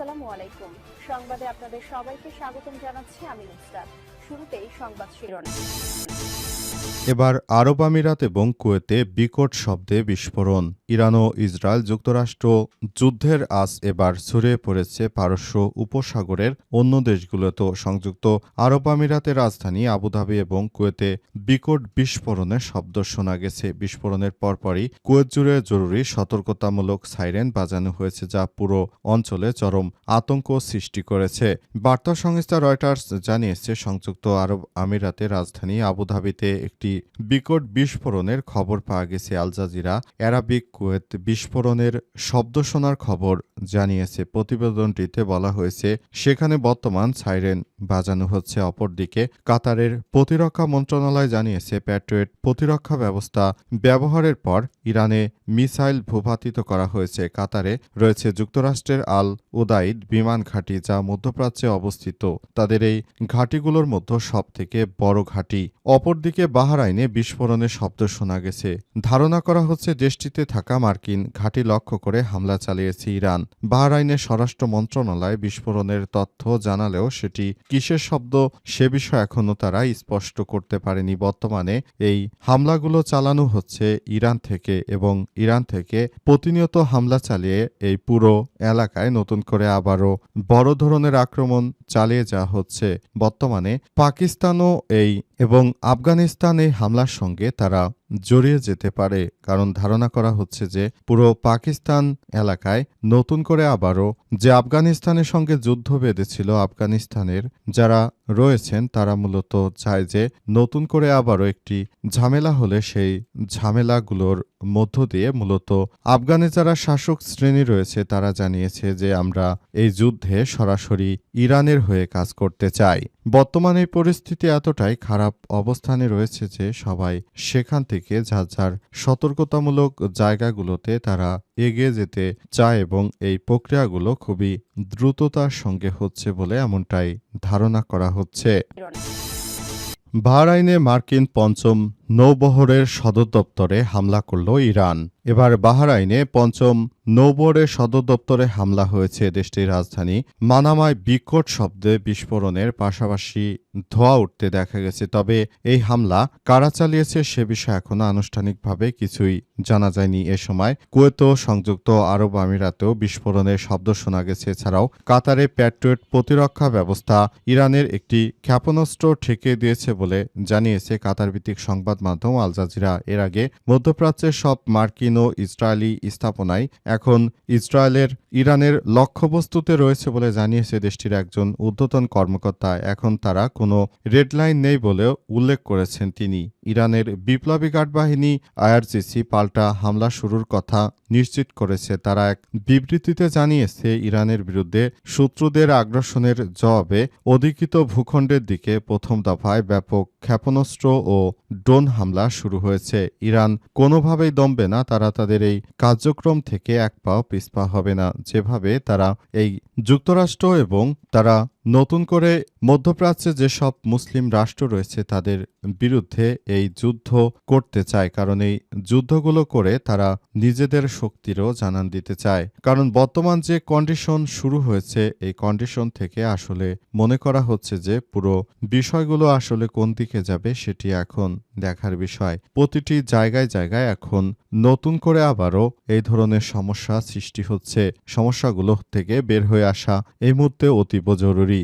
আসসালামু আলাইকুম। সংবাদে আপনাদের সবাইকে স্বাগতম জানাচ্ছি আমি নুসরাত। শুরুতেই সংবাদ শিরোনাম। এবার আরব আমিরাত এবং কুয়েতে বিকট শব্দে বিস্ফোরণ। ইরান ও ইসরায়েল যুক্তরাষ্ট্র যুদ্ধের আঁচ এবার ছড়িয়ে পড়েছে পারস্য উপসাগরের অন্য দেশগুলোতেও। সংযুক্ত আরব আমিরাতের রাজধানী আবুধাবি এবং কুয়েতে বিকট বিস্ফোরণের শব্দ শোনা গেছে। বিস্ফোরণের পরপরই কুয়েত জুড়ে জরুরি সতর্কতামূলক সাইরেন বাজানো হয়েছে, যা পুরো অঞ্চলে চরম আতঙ্ক সৃষ্টি করেছে। বার্তা সংস্থা রয়টার্স জানিয়েছে, সংযুক্ত আরব আমিরাতের রাজধানী আবুধাবিতে একটি বিকট বিস্ফোরণের খবর পাওয়া গেছে। আল জাজিরা অ্যারাবিক কুয়েত বিস্ফোরণের শব্দ শোনার খবর জানিয়েছে। প্রতিবেদনটিতে বলা হয়েছে, সেখানে বর্তমান সাইরেন বাজানো হচ্ছে। অপরদিকে কাতারের প্রতিরক্ষা মন্ত্রণালয় জানিয়েছে, প্যাট্রিয়ট প্রতিরক্ষা ব্যবস্থা ব্যবহারের পর ইরানে মিসাইল ভূপাতিত করা হয়েছে। কাতারে রয়েছে যুক্তরাষ্ট্রের আল উদাইদ বিমান ঘাঁটি, যা মধ্যপ্রাচ্যে অবস্থিত। তাদের এই ঘাঁটিগুলোর মধ্যে সবথেকে বড় ঘাঁটি। অপরদিকে বাহরাইনে বিস্ফোরণের শব্দ শোনা গেছে। ধারণা করা হচ্ছে দেশটিতে থাকা মার্কিন ঘাঁটি লক্ষ্য করে হামলা চালিয়েছে ইরান। বাহরাইনের স্বরাষ্ট্র মন্ত্রণালয় বিস্ফোরণের তথ্য জানালেও সেটি কিসের শব্দ সে বিষয়ে এখনও তারা স্পষ্ট করতে পারেনি। বর্তমানে এই হামলাগুলো চালানো হচ্ছে ইরান থেকে এবং ইরান থেকে প্রতিনিয়ত হামলা চালিয়ে এই পুরো এলাকায় নতুন করে আবারও বড় ধরনের আক্রমণ চালিয়ে যাওয়া হচ্ছে। বর্তমানে পাকিস্তানও এবং আফগানিস্তান এই হামলার সঙ্গে তারা জড়িয়ে যেতে পারে, কারণ ধারণা করা হচ্ছে যে পুরো পাকিস্তান এলাকায় নতুন করে আবারও যে আফগানিস্তানের সঙ্গে যুদ্ধ বেঁধেছিল, আফগানিস্তানের যারা রয়েছেন তারা মূলত চায় যে নতুন করে আবারও একটি ঝামেলা হলে সেই ঝামেলাগুলোর মধ্য দিয়ে মূলত আফগানে যারা শাসক শ্রেণী রয়েছে তারা জানিয়েছে যে আমরা এই যুদ্ধে সরাসরি ইরানের হয়ে কাজ করতে চাই। বর্তমানে এই পরিস্থিতি এতটাই খারাপ অবস্থানে রয়েছে যে সবাই সেখান থেকে যার যার সতর্কতামূলক জায়গাগুলোতে তারা এগিয়ে যেতে চায় এবং এই প্রক্রিয়াগুলো খুবই দ্রুততার সঙ্গে হচ্ছে বলে এমনটাই ধারণা করা হচ্ছে। বাহরাইনে মার্কিন পঞ্চম নৌবহরের সদর দপ্তরে হামলা করল ইরান। এবার বাহরাইনে পঞ্চম নৌবহরের সদর দপ্তরে হামলা হয়েছে। দেশটির রাজধানী মানামায় বিকট শব্দে বিস্ফোরণের পাশাপাশি ধোঁয়া উঠতে দেখা গেছে। তবে এই হামলা কারা চালিয়েছে সে বিষয়ে এখনো আনুষ্ঠানিকভাবে কিছুই জানা যায়নি। এ সময় কুয়েত ও সংযুক্ত আরব আমিরাতেও বিস্ফোরণের শব্দ শোনা গেছে। এছাড়াও কাতারে প্যাট্রিয়ট প্রতিরক্ষা ব্যবস্থা ইরানের একটি ক্ষেপণাস্ত্র ঠেকিয়ে দিয়েছে বলে জানিয়েছে কাতার ভিত্তিক সংবাদ মাধ্যম আল জাজিরা। এর আগে মধ্যপ্রাচ্যের সব মার্কিন ও ইসরায়েলি স্থাপনায় এখন ইসরায়েলের ইরানের লক্ষ্যবস্তুতে রয়েছে বলে জানিয়েছে দেশটির একজন ঊর্ধ্বতন কর্মকর্তা। এখন তারা কোনো রেড লাইন নেই বলেও উল্লেখ করেছেন তিনি। ইরানের বিপ্লবী গার্ড বাহিনী আইআরজিসি পাল্টা হামলা শুরুর কথা নিশ্চিত করেছে। তারা এক বিবৃতিতে জানিয়েছে, ইরানের বিরুদ্ধে শত্রুদের আগ্রাসনের জবাবে অধিকৃত ভূখণ্ডের দিকে প্রথম দফায় ব্যাপক ক্ষেপণাস্ত্র ও ড্রোন হামলা শুরু হয়েছে। ইরান কোনোভাবেই দমবে না, তারা তাদের এই কার্যক্রম থেকে এক পাও পিছপা হবে না। যেভাবে তারা এই যুক্তরাষ্ট্র এবং তারা নতুন করে মধ্যপ্রাচ্যে যেসব মুসলিম রাষ্ট্র রয়েছে তাদের বিরুদ্ধে এই যুদ্ধ করতে চায়, কারণ এই যুদ্ধগুলো করে তারা নিজেদের শক্তিরও জানান দিতে চায়। কারণ বর্তমান যে কন্ডিশন শুরু হয়েছে এই কন্ডিশন থেকে আসলে মনে করা হচ্ছে যে পুরো বিষয়গুলো আসলে কোন দিকে যাবে সেটি এখন দেখার বিষয়। প্রতিটি জায়গায় জায়গায় এখন নতুন করে আবারও এই ধরনের সমস্যা সৃষ্টি হচ্ছে। সমস্যাগুলো থেকে বের হয়ে আসা এই মুহূর্তে অতীব জরুরি।